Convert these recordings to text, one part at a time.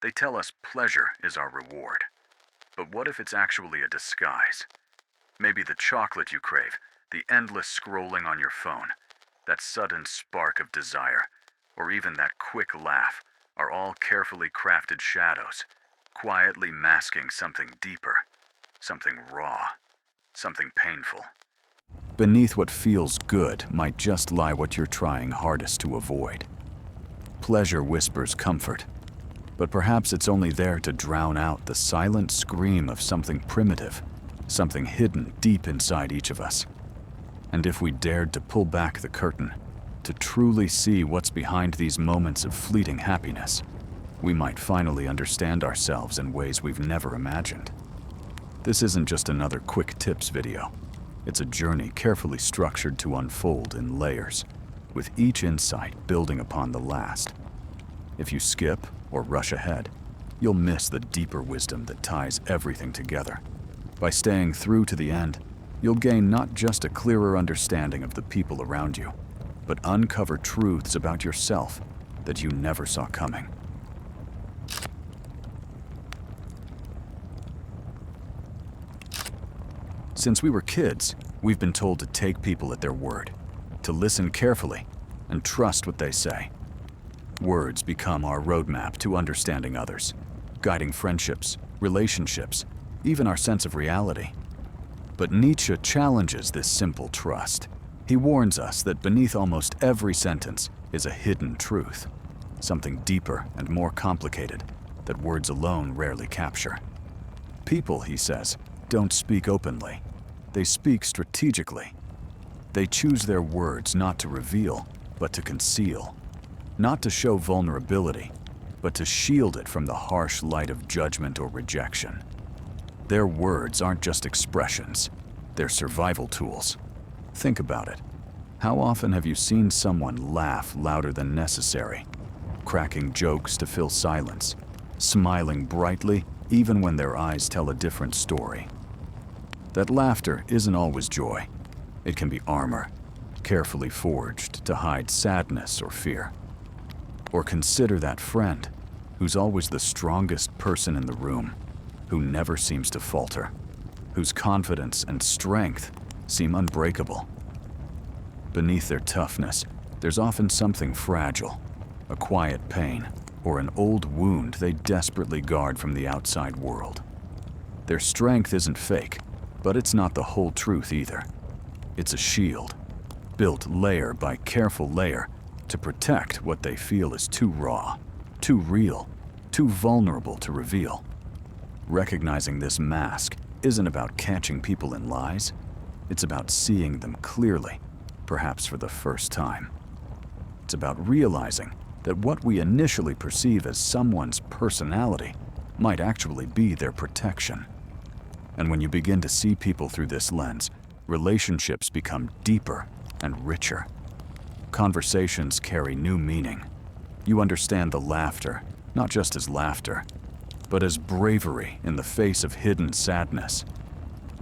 They tell us pleasure is our reward. But what if it's actually a disguise? Maybe the chocolate you crave, the endless scrolling on your phone, that sudden spark of desire, or even that quick laugh are all carefully crafted shadows, quietly masking something deeper, something raw, something painful. Beneath what feels good might just lie what you're trying hardest to avoid. Pleasure whispers comfort, but perhaps it's only there to drown out the silent scream of something primitive, something hidden deep inside each of us. And if we dared to pull back the curtain, to truly see what's behind these moments of fleeting happiness, we might finally understand ourselves in ways we've never imagined. This isn't just another quick tips video. It's a journey carefully structured to unfold in layers, with each insight building upon the last. If you skip or rush ahead, you'll miss the deeper wisdom that ties everything together. By staying through to the end, you'll gain not just a clearer understanding of the people around you, but uncover truths about yourself that you never saw coming. Since we were kids, we've been told to take people at their word, to listen carefully, and trust what they say. Words become our roadmap to understanding others, guiding friendships, relationships, even our sense of reality. But Nietzsche challenges this simple trust. He warns us that beneath almost every sentence is a hidden truth, something deeper and more complicated that words alone rarely capture. People, he says, don't speak openly. They speak strategically. They choose their words not to reveal, but to conceal. Not to show vulnerability, but to shield it from the harsh light of judgment or rejection. Their words aren't just expressions, they're survival tools. Think about it. How often have you seen someone laugh louder than necessary, cracking jokes to fill silence, smiling brightly even when their eyes tell a different story? That laughter isn't always joy. It can be armor, carefully forged to hide sadness or fear. Or consider that friend who's always the strongest person in the room, who never seems to falter, whose confidence and strength seem unbreakable. Beneath their toughness, there's often something fragile, a quiet pain, or an old wound they desperately guard from the outside world. Their strength isn't fake, but it's not the whole truth either. It's a shield, built layer by careful layer to protect what they feel is too raw, too real, too vulnerable to reveal. Recognizing this mask isn't about catching people in lies. It's about seeing them clearly, perhaps for the first time. It's about realizing that what we initially perceive as someone's personality might actually be their protection. And when you begin to see people through this lens, relationships become deeper and richer. Conversations carry new meaning. You understand the laughter, not just as laughter, but as bravery in the face of hidden sadness.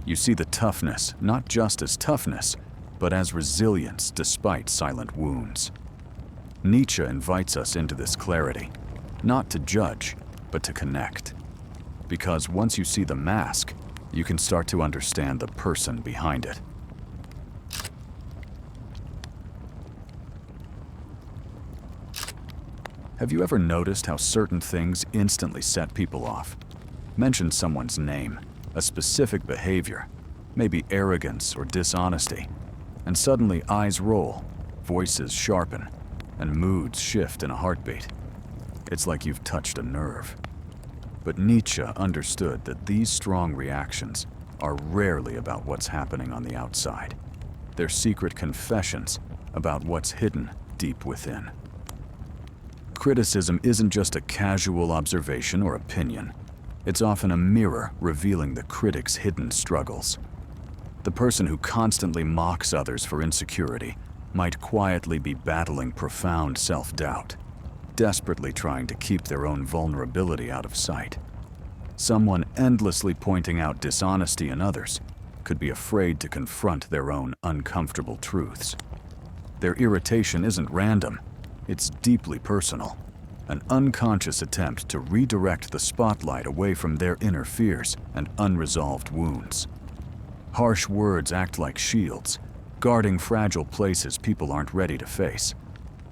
You see the toughness not just as toughness, but as resilience despite silent wounds. Nietzsche invites us into this clarity, not to judge, but to connect. Because once you see the mask, you can start to understand the person behind it. Have you ever noticed how certain things instantly set people off? Mention someone's name, a specific behavior, maybe arrogance or dishonesty, and suddenly eyes roll, voices sharpen, and moods shift in a heartbeat. It's like you've touched a nerve. But Nietzsche understood that these strong reactions are rarely about what's happening on the outside. They're secret confessions about what's hidden deep within. Criticism isn't just a casual observation or opinion. It's often a mirror revealing the critic's hidden struggles. The person who constantly mocks others for insecurity might quietly be battling profound self-doubt, desperately trying to keep their own vulnerability out of sight. Someone endlessly pointing out dishonesty in others could be afraid to confront their own uncomfortable truths. Their irritation isn't random, it's deeply personal, an unconscious attempt to redirect the spotlight away from their inner fears and unresolved wounds. Harsh words act like shields, guarding fragile places people aren't ready to face.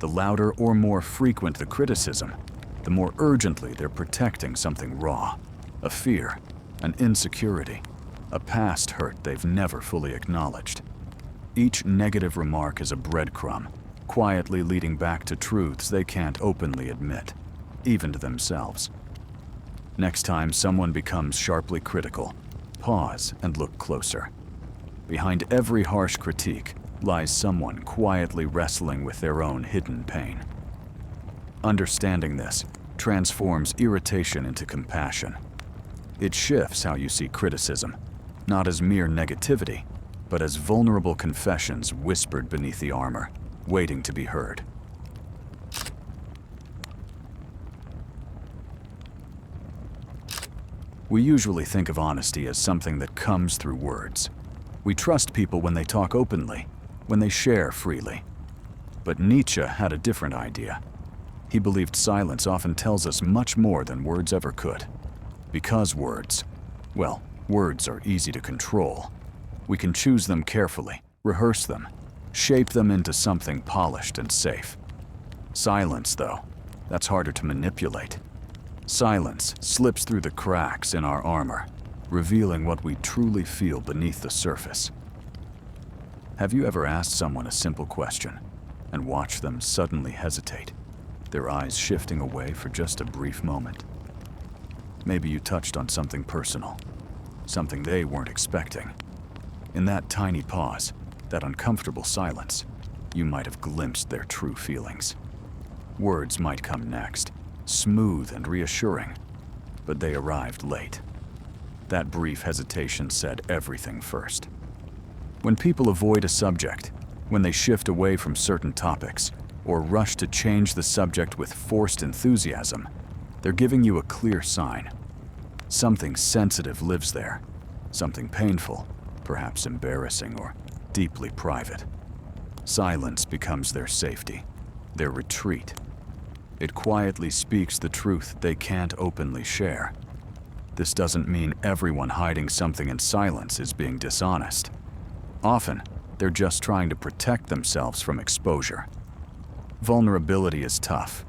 The louder or more frequent the criticism, the more urgently they're protecting something raw, a fear, an insecurity, a past hurt they've never fully acknowledged. Each negative remark is a breadcrumb, quietly leading back to truths they can't openly admit, even to themselves. Next time someone becomes sharply critical, pause and look closer. Behind every harsh critique lies someone quietly wrestling with their own hidden pain. Understanding this transforms irritation into compassion. It shifts how you see criticism, not as mere negativity, but as vulnerable confessions whispered beneath the armor, waiting to be heard. We usually think of honesty as something that comes through words. We trust people when they talk openly, when they share freely. But Nietzsche had a different idea. He believed silence often tells us much more than words ever could. Because words are easy to control. We can choose them carefully, rehearse them, shape them into something polished and safe. Silence, though, that's harder to manipulate. Silence slips through the cracks in our armor, revealing what we truly feel beneath the surface. Have you ever asked someone a simple question and watched them suddenly hesitate, their eyes shifting away for just a brief moment? Maybe you touched on something personal, something they weren't expecting. In that tiny pause, that uncomfortable silence, you might have glimpsed their true feelings. Words might come next, smooth and reassuring, but they arrived late. That brief hesitation said everything first. When people avoid a subject, when they shift away from certain topics, or rush to change the subject with forced enthusiasm, they're giving you a clear sign. Something sensitive lives there, something painful, perhaps embarrassing or deeply private. Silence becomes their safety, their retreat. It quietly speaks the truth they can't openly share. This doesn't mean everyone hiding something in silence is being dishonest. Often, they're just trying to protect themselves from exposure. Vulnerability is tough.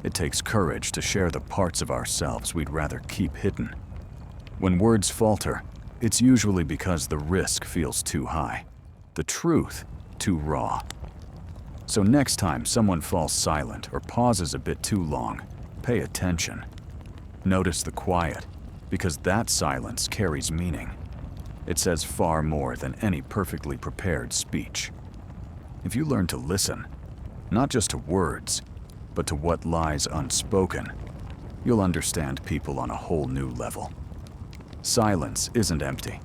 It takes courage to share the parts of ourselves we'd rather keep hidden. When words falter, it's usually because the risk feels too high, the truth too raw. So next time someone falls silent or pauses a bit too long, pay attention. Notice the quiet, because that silence carries meaning. It says far more than any perfectly prepared speech. If you learn to listen, not just to words, but to what lies unspoken, you'll understand people on a whole new level. Silence isn't empty.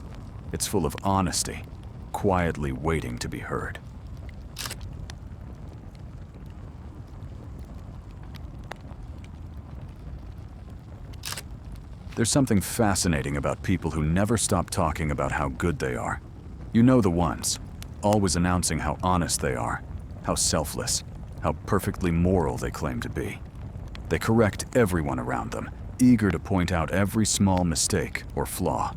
It's full of honesty, quietly waiting to be heard. There's something fascinating about people who never stop talking about how good they are. You know the ones, always announcing how honest they are, how selfless, how perfectly moral they claim to be. They correct everyone around them, eager to point out every small mistake or flaw.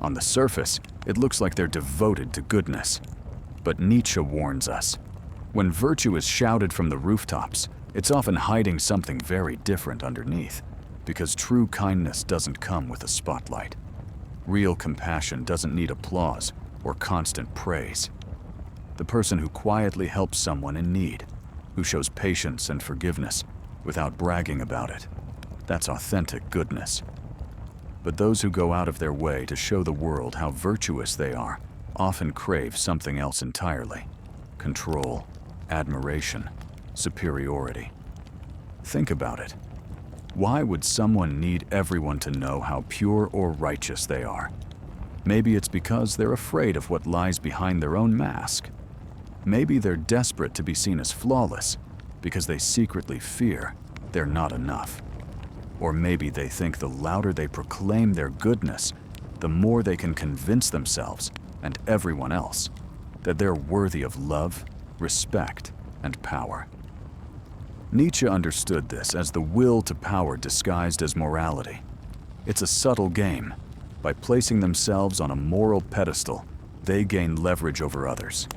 On the surface, it looks like they're devoted to goodness. But Nietzsche warns us, when virtue is shouted from the rooftops, it's often hiding something very different underneath. Because true kindness doesn't come with a spotlight. Real compassion doesn't need applause or constant praise. The person who quietly helps someone in need, who shows patience and forgiveness without bragging about it, that's authentic goodness. But those who go out of their way to show the world how virtuous they are often crave something else entirely: control, admiration, superiority. Think about it. Why would someone need everyone to know how pure or righteous they are? Maybe it's because they're afraid of what lies behind their own mask. Maybe they're desperate to be seen as flawless because they secretly fear they're not enough. Or maybe they think the louder they proclaim their goodness, the more they can convince themselves and everyone else that they're worthy of love, respect, and power. Nietzsche understood this as the will to power disguised as morality. It's a subtle game. By placing themselves on a moral pedestal, they gain leverage over others.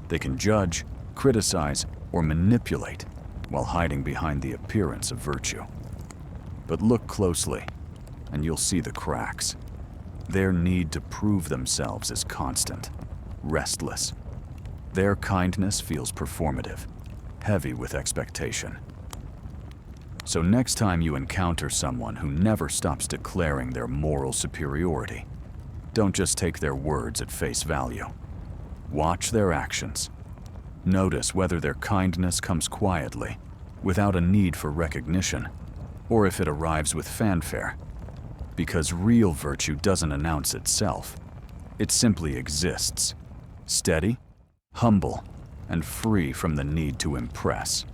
They can judge, criticize, or manipulate while hiding behind the appearance of virtue. But look closely, and you'll see the cracks. Their need to prove themselves is constant, restless. Their kindness feels performative, heavy with expectation. So next time you encounter someone who never stops declaring their moral superiority, don't just take their words at face value. Watch their actions. Notice whether their kindness comes quietly, without a need for recognition, or if it arrives with fanfare. Because real virtue doesn't announce itself. It simply exists, steady, humble, and free from the need to impress.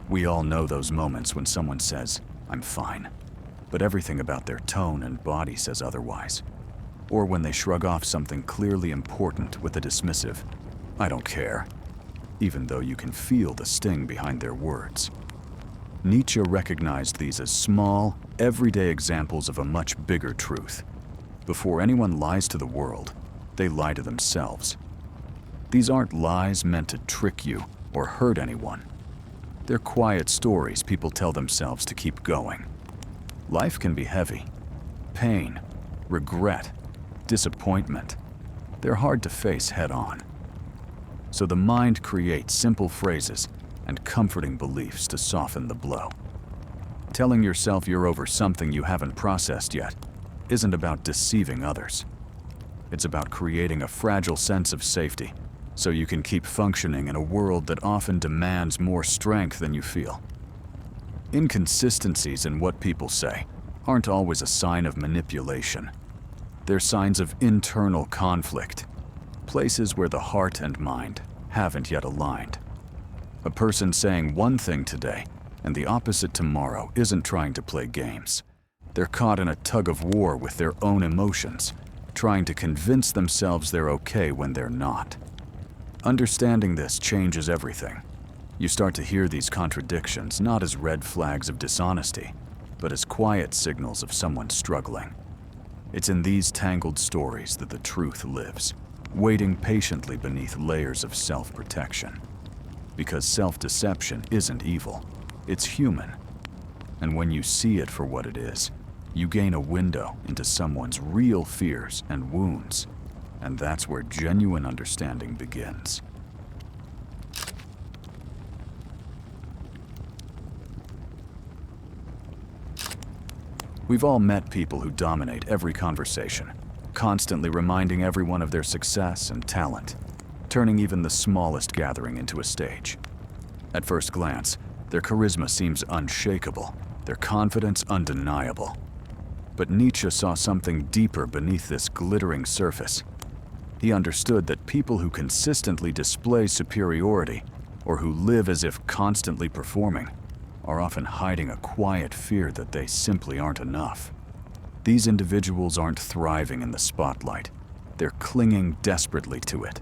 We all know those moments when someone says, "I'm fine," but everything about their tone and body says otherwise. Or when they shrug off something clearly important with a dismissive, "I don't care," even though you can feel the sting behind their words. Nietzsche recognized these as small, everyday examples of a much bigger truth. Before anyone lies to the world, they lie to themselves. These aren't lies meant to trick you or hurt anyone. They're quiet stories people tell themselves to keep going. Life can be heavy. Pain, regret, disappointment. They're hard to face head-on. So the mind creates simple phrases and comforting beliefs to soften the blow. Telling yourself you're over something you haven't processed yet isn't about deceiving others. It's about creating a fragile sense of safety so you can keep functioning in a world that often demands more strength than you feel. Inconsistencies in what people say aren't always a sign of manipulation. They're signs of internal conflict, places where the heart and mind haven't yet aligned. A person saying one thing today and the opposite tomorrow isn't trying to play games. They're caught in a tug of war with their own emotions, trying to convince themselves they're okay when they're not. Understanding this changes everything. You start to hear these contradictions not as red flags of dishonesty, but as quiet signals of someone struggling. It's in these tangled stories that the truth lives, waiting patiently beneath layers of self-protection. Because self-deception isn't evil, it's human. And when you see it for what it is, you gain a window into someone's real fears and wounds. And that's where genuine understanding begins. We've all met people who dominate every conversation, constantly reminding everyone of their success and talent, turning even the smallest gathering into a stage. At first glance, their charisma seems unshakable, their confidence undeniable. But Nietzsche saw something deeper beneath this glittering surface. He understood that people who consistently display superiority, or who live as if constantly performing, are often hiding a quiet fear that they simply aren't enough. These individuals aren't thriving in the spotlight. They're clinging desperately to it.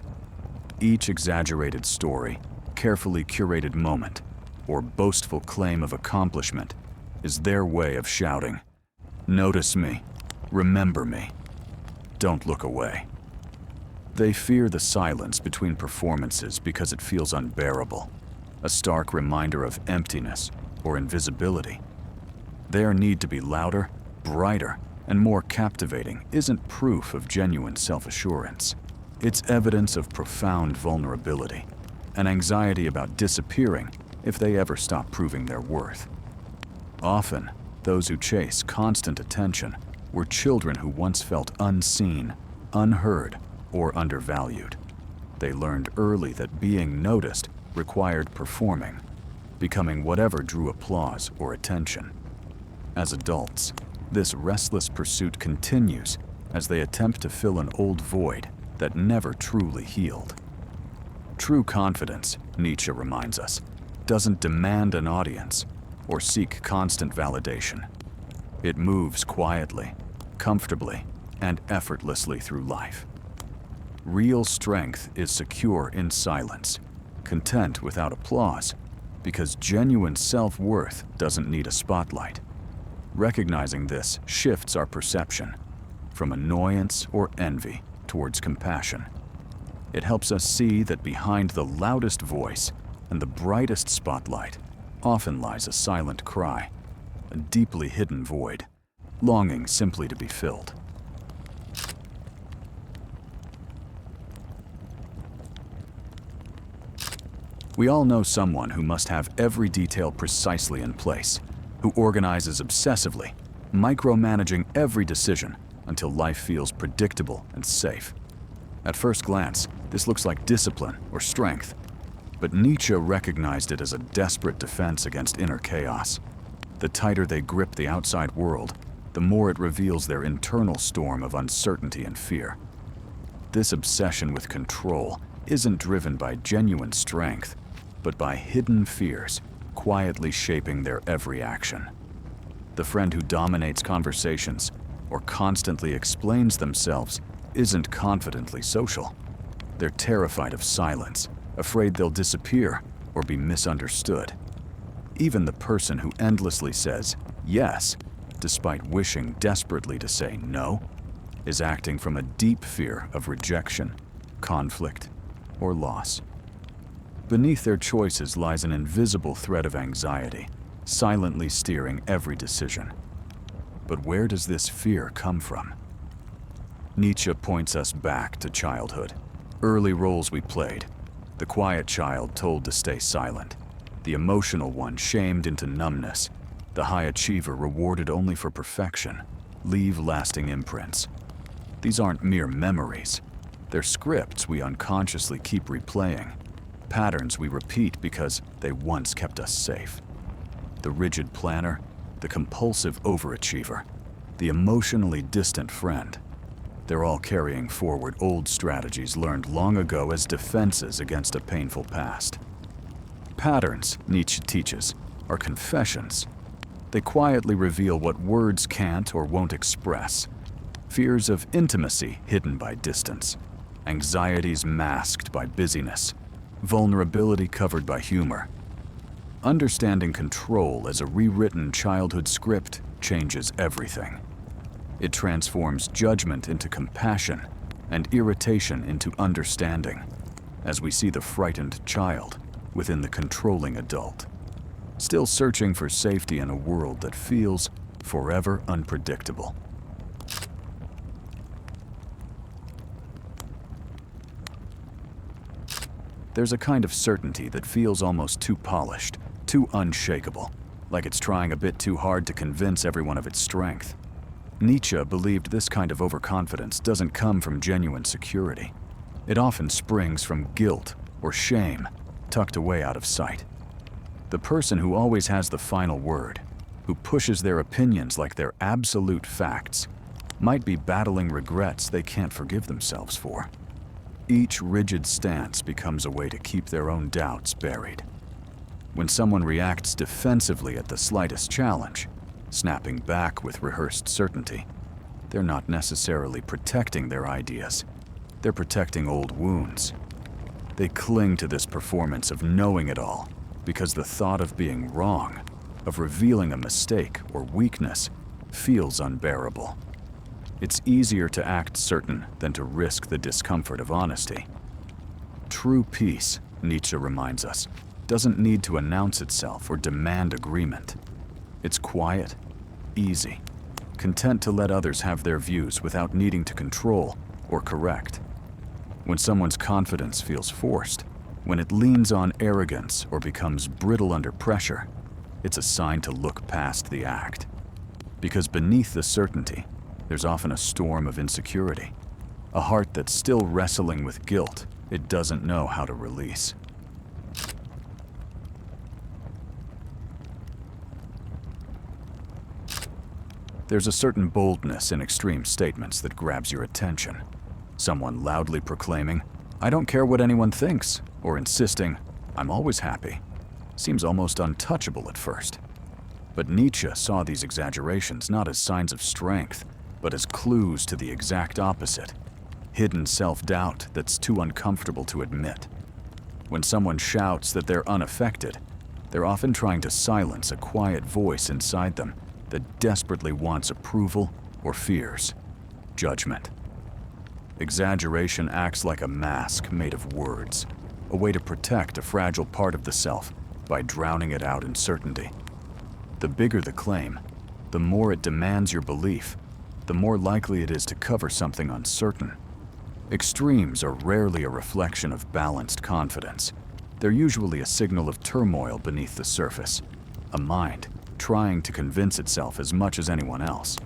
Each exaggerated story, carefully curated moment, or boastful claim of accomplishment is their way of shouting, "Notice me, remember me, don't look away." They fear the silence between performances because it feels unbearable, a stark reminder of emptiness or invisibility. Their need to be louder, brighter, and more captivating isn't proof of genuine self-assurance. It's evidence of profound vulnerability, an anxiety about disappearing if they ever stop proving their worth. Often, those who chase constant attention were children who once felt unseen, unheard, or undervalued. They learned early that being noticed required performing, becoming whatever drew applause or attention. As adults, this restless pursuit continues as they attempt to fill an old void that never truly healed. True confidence, Nietzsche reminds us, doesn't demand an audience or seek constant validation. It moves quietly, comfortably, and effortlessly through life. Real strength is secure in silence, content without applause, because genuine self-worth doesn't need a spotlight. Recognizing this shifts our perception from annoyance or envy towards compassion. It helps us see that behind the loudest voice and the brightest spotlight often lies a silent cry, a deeply hidden void, longing simply to be filled. We all know someone who must have every detail precisely in place, who organizes obsessively, micromanaging every decision until life feels predictable and safe. At first glance, this looks like discipline or strength, but Nietzsche recognized it as a desperate defense against inner chaos. The tighter they grip the outside world, the more it reveals their internal storm of uncertainty and fear. This obsession with control isn't driven by genuine strength, but by hidden fears quietly shaping their every action. The friend who dominates conversations or constantly explains themselves isn't confidently social. They're terrified of silence, afraid they'll disappear or be misunderstood. Even the person who endlessly says yes, despite wishing desperately to say no, is acting from a deep fear of rejection, conflict, or loss. Beneath their choices lies an invisible thread of anxiety, silently steering every decision. But where does this fear come from? Nietzsche points us back to childhood, early roles we played, the quiet child told to stay silent, the emotional one shamed into numbness, the high achiever rewarded only for perfection, leave lasting imprints. These aren't mere memories. They're scripts we unconsciously keep replaying, patterns we repeat because they once kept us safe. The rigid planner, the compulsive overachiever, the emotionally distant friend. They're all carrying forward old strategies learned long ago as defenses against a painful past. Patterns, Nietzsche teaches, are confessions. They quietly reveal what words can't or won't express. Fears of intimacy hidden by distance, anxieties masked by busyness, vulnerability covered by humor. Understanding control as a rewritten childhood script changes everything. It transforms judgment into compassion and irritation into understanding, as we see the frightened child within the controlling adult, still searching for safety in a world that feels forever unpredictable. There's a kind of certainty that feels almost too polished, too unshakable, like it's trying a bit too hard to convince everyone of its strength. Nietzsche believed this kind of overconfidence doesn't come from genuine security. It often springs from guilt or shame, tucked away out of sight. The person who always has the final word, who pushes their opinions like they're absolute facts, might be battling regrets they can't forgive themselves for. Each rigid stance becomes a way to keep their own doubts buried. When someone reacts defensively at the slightest challenge, snapping back with rehearsed certainty, they're not necessarily protecting their ideas. They're protecting old wounds. They cling to this performance of knowing it all because the thought of being wrong, of revealing a mistake or weakness, feels unbearable. It's easier to act certain than to risk the discomfort of honesty. True peace, Nietzsche reminds us, doesn't need to announce itself or demand agreement. It's quiet, easy, content to let others have their views without needing to control or correct. When someone's confidence feels forced, when it leans on arrogance or becomes brittle under pressure, it's a sign to look past the act. Because beneath the certainty, there's often a storm of insecurity, a heart that's still wrestling with guilt it doesn't know how to release. There's a certain boldness in extreme statements that grabs your attention. Someone loudly proclaiming, "I don't care what anyone thinks," or insisting, "I'm always happy," seems almost untouchable at first. But Nietzsche saw these exaggerations not as signs of strength, but as clues to the exact opposite. hidden self-doubt that's too uncomfortable to admit. When someone shouts that they're unaffected, they're often trying to silence a quiet voice inside them that desperately wants approval or fears judgment. Exaggeration acts like a mask made of words, a way to protect a fragile part of the self by drowning it out in certainty. The bigger the claim, the more it demands your belief, the more likely it is to cover something uncertain. Extremes are rarely a reflection of balanced confidence. They're usually a signal of turmoil beneath the surface, a mind trying to convince itself as much as anyone else.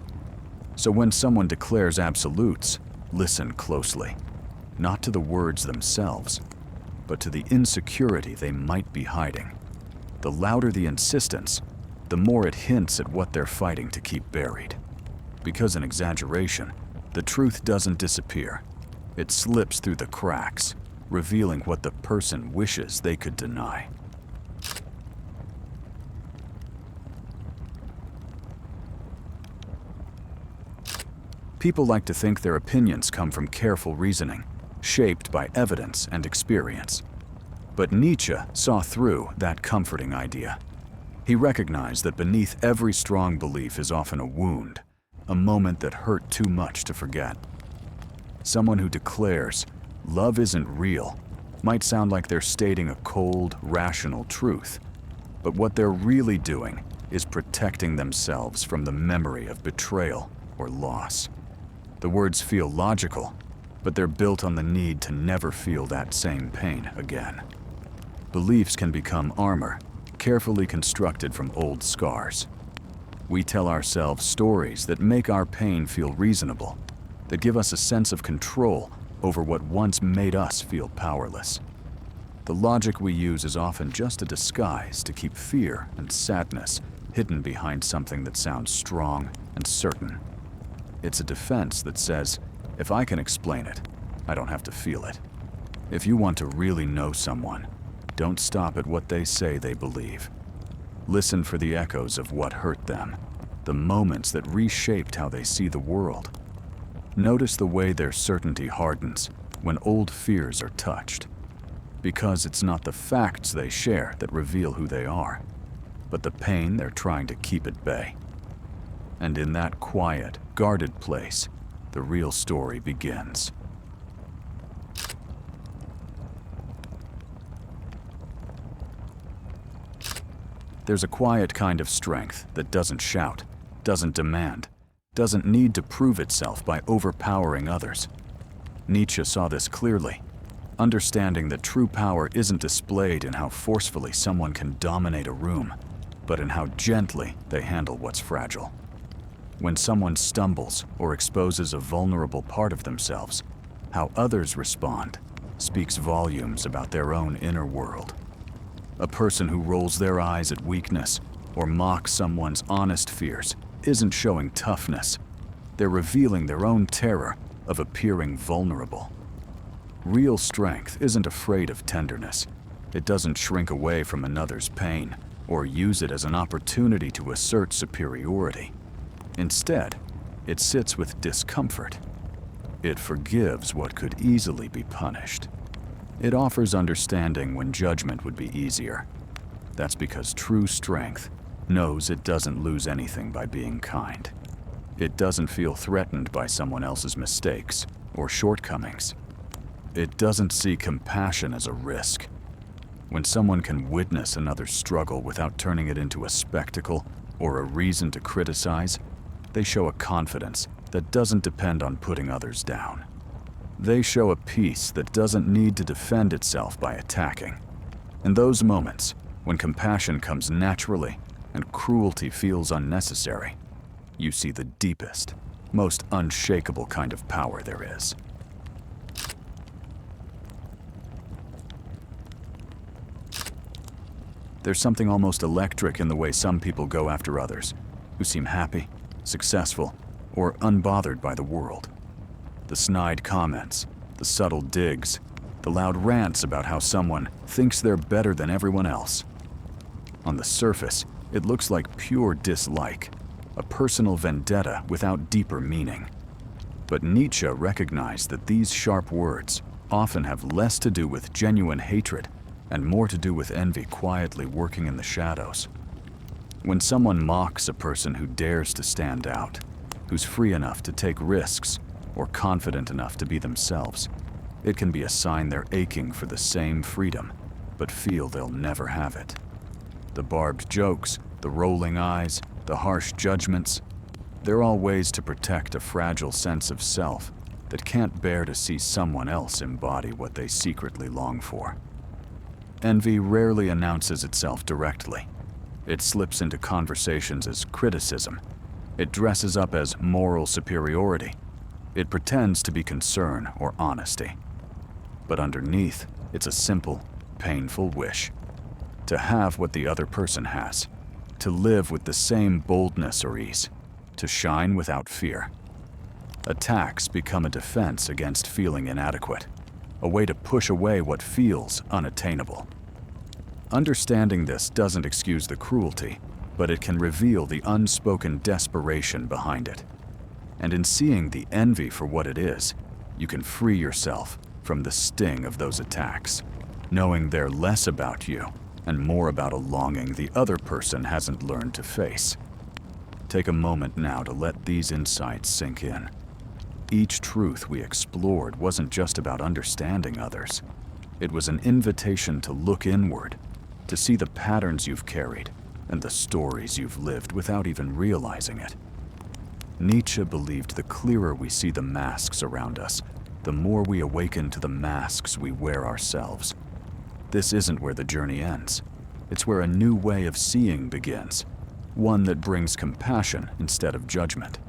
So when someone declares absolutes, listen closely, not to the words themselves, but to the insecurity they might be hiding. The louder the insistence, the more it hints at what they're fighting to keep buried. Because in exaggeration, the truth doesn't disappear. It slips through the cracks, revealing what the person wishes they could deny. People like to think their opinions come from careful reasoning, shaped by evidence and experience. But Nietzsche saw through that comforting idea. He recognized that beneath every strong belief is often a wound, a moment that hurt too much to forget. Someone who declares, "Love isn't real," might sound like they're stating a cold, rational truth. But what they're really doing is protecting themselves from the memory of betrayal or loss. The words feel logical, but they're built on the need to never feel that same pain again. Beliefs can become armor, carefully constructed from old scars. We tell ourselves stories that make our pain feel reasonable, that give us a sense of control over what once made us feel powerless. The logic we use is often just a disguise to keep fear and sadness hidden behind something that sounds strong and certain. It's a defense that says, if I can explain it, I don't have to feel it. If you want to really know someone, don't stop at what they say they believe. Listen for the echoes of what hurt them, the moments that reshaped how they see the world. Notice the way their certainty hardens when old fears are touched. Because it's not the facts they share that reveal who they are, but the pain they're trying to keep at bay. And in that quiet, guarded place, the real story begins. There's a quiet kind of strength that doesn't shout, doesn't demand, doesn't need to prove itself by overpowering others. Nietzsche saw this clearly, understanding that true power isn't displayed in how forcefully someone can dominate a room, but in how gently they handle what's fragile. When someone stumbles or exposes a vulnerable part of themselves, how others respond speaks volumes about their own inner world. A person who rolls their eyes at weakness or mocks someone's honest fears isn't showing toughness. They're revealing their own terror of appearing vulnerable. Real strength isn't afraid of tenderness. It doesn't shrink away from another's pain or use it as an opportunity to assert superiority. Instead, it sits with discomfort. It forgives what could easily be punished. It offers understanding when judgment would be easier. That's because true strength knows it doesn't lose anything by being kind. It doesn't feel threatened by someone else's mistakes or shortcomings. It doesn't see compassion as a risk. When someone can witness another's struggle without turning it into a spectacle or a reason to criticize, they show a confidence that doesn't depend on putting others down. They show a peace that doesn't need to defend itself by attacking. In those moments, when compassion comes naturally and cruelty feels unnecessary, you see the deepest, most unshakable kind of power there is. There's something almost electric in the way some people go after others, who seem happy, successful, or unbothered by the world. The snide comments, the subtle digs, the loud rants about how someone thinks they're better than everyone else. On the surface, it looks like pure dislike, a personal vendetta without deeper meaning. But Nietzsche recognized that these sharp words often have less to do with genuine hatred and more to do with envy quietly working in the shadows. When someone mocks a person who dares to stand out, who's free enough to take risks or confident enough to be themselves, it can be a sign they're aching for the same freedom, but feel they'll never have it. The barbed jokes, the rolling eyes, the harsh judgments, they're all ways to protect a fragile sense of self that can't bear to see someone else embody what they secretly long for. Envy rarely announces itself directly. It slips into conversations as criticism. It dresses up as moral superiority. It pretends to be concern or honesty. But underneath, it's a simple, painful wish. To have what the other person has. To live with the same boldness or ease. To shine without fear. Attacks become a defense against feeling inadequate. A way to push away what feels unattainable. Understanding this doesn't excuse the cruelty, but it can reveal the unspoken desperation behind it. And in seeing the envy for what it is, you can free yourself from the sting of those attacks, knowing they're less about you and more about a longing the other person hasn't learned to face. Take a moment now to let these insights sink in. Each truth we explored wasn't just about understanding others. It was an invitation to look inward, to see the patterns you've carried and the stories you've lived without even realizing it. Nietzsche believed the clearer we see the masks around us, the more we awaken to the masks we wear ourselves. This isn't where the journey ends. It's where a new way of seeing begins, one that brings compassion instead of judgment.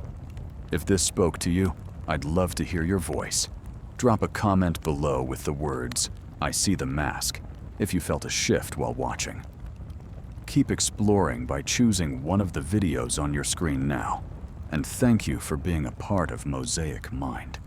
If this spoke to you, I'd love to hear your voice. Drop a comment below with the words, "I see the mask," if you felt a shift while watching. Keep exploring by choosing one of the videos on your screen now. And thank you for being a part of Mosaic Mind.